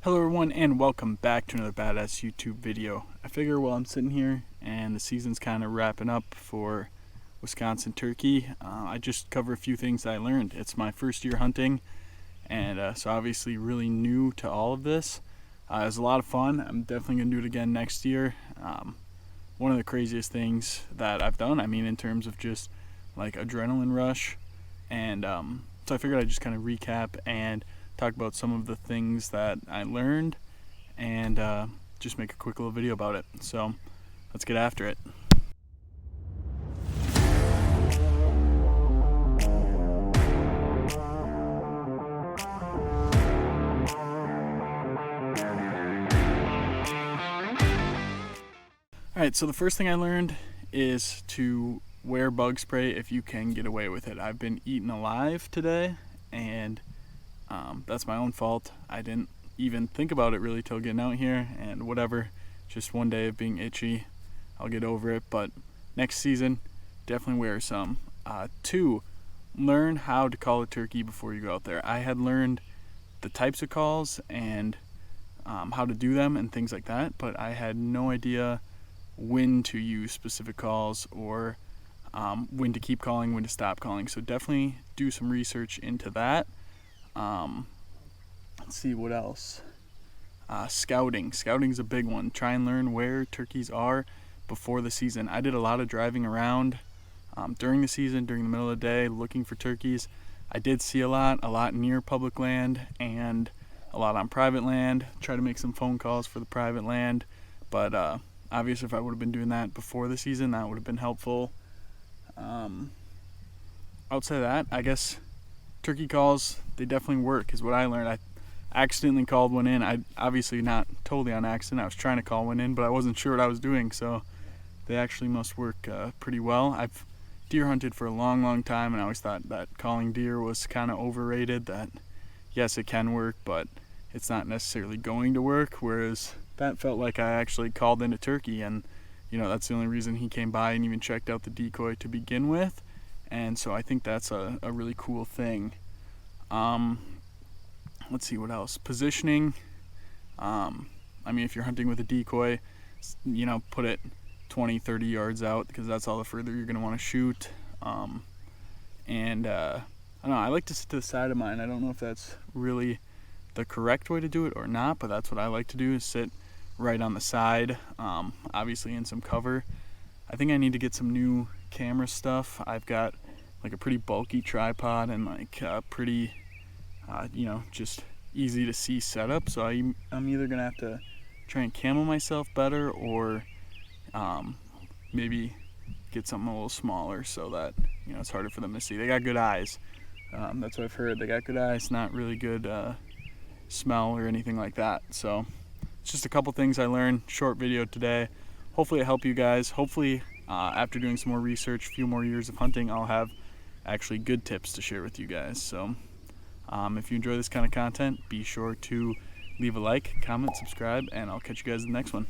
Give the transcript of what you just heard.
Hello everyone and welcome back to another badass YouTube video. I figure while I'm sitting here and the season's kind of wrapping up for Wisconsin turkey, I just cover a few things that I learned. It's my first year hunting and so obviously really new to all of this. It was a lot of fun. I'm definitely going to do it again next year. One of the craziest things that I've done, in terms of just like adrenaline rush, and so I figured I'd just kind of recap and talk about some of the things that I learned and just make a quick little video about it. So let's get after it. Alright, so the first thing I learned is to wear bug spray if you can get away with it. I've been eaten alive today, and that's my own fault. I didn't even think about it really till getting out here, and whatever, just one day of being itchy, I'll get over it. But next season, definitely wear some. 2, learn how to call a turkey before you go out there. I had learned the types of calls and how to do them and things like that, but I had no idea when to use specific calls or when to keep calling, when to stop calling. So definitely do some research into that. Let's see what else. Scouting's a big one. Try and learn where turkeys are before the season. I did a lot of driving around during the season, during the middle of the day, looking for turkeys. I did see a lot near public land and a lot on private land. Try to make some phone calls for the private land, but obviously if I would have been doing that before the season, that would have been helpful. Outside of that, I guess turkey calls, they definitely work, is what I learned. I accidentally called one in. I obviously not totally on accident. I was trying to call one in, but I wasn't sure what I was doing, so they actually must work pretty well. I've deer hunted for a long time, and I always thought that calling deer was kind of overrated, that yes, it can work, but it's not necessarily going to work, whereas that felt like I actually called in a turkey, and that's the only reason he came by and even checked out the decoy to begin with. And so I think that's a really cool thing. Let's see what else. Positioning. If you're hunting with a decoy, put it 20-30 yards out, because that's all the further you're going to want to shoot. I don't know, I like to sit to the side of mine. I don't know if that's really the correct way to do it or not, but that's what I like to do, is sit right on the side, obviously in some cover. I think I need to get some new camera stuff. I've got like a pretty bulky tripod and like a pretty just easy to see setup, so I'm either gonna have to try and camo myself better, or maybe get something a little smaller so that it's harder for them to see. They got good eyes, that's what I've heard. They got good eyes, not really good smell or anything like that. So it's just a couple things I learned. Short video today. Hopefully it helped you guys. Hopefully after doing some more research, a few more years of hunting, I'll have actually good tips to share with you guys. So if you enjoy this kind of content, be sure to leave a like, comment, subscribe, and I'll catch you guys in the next one.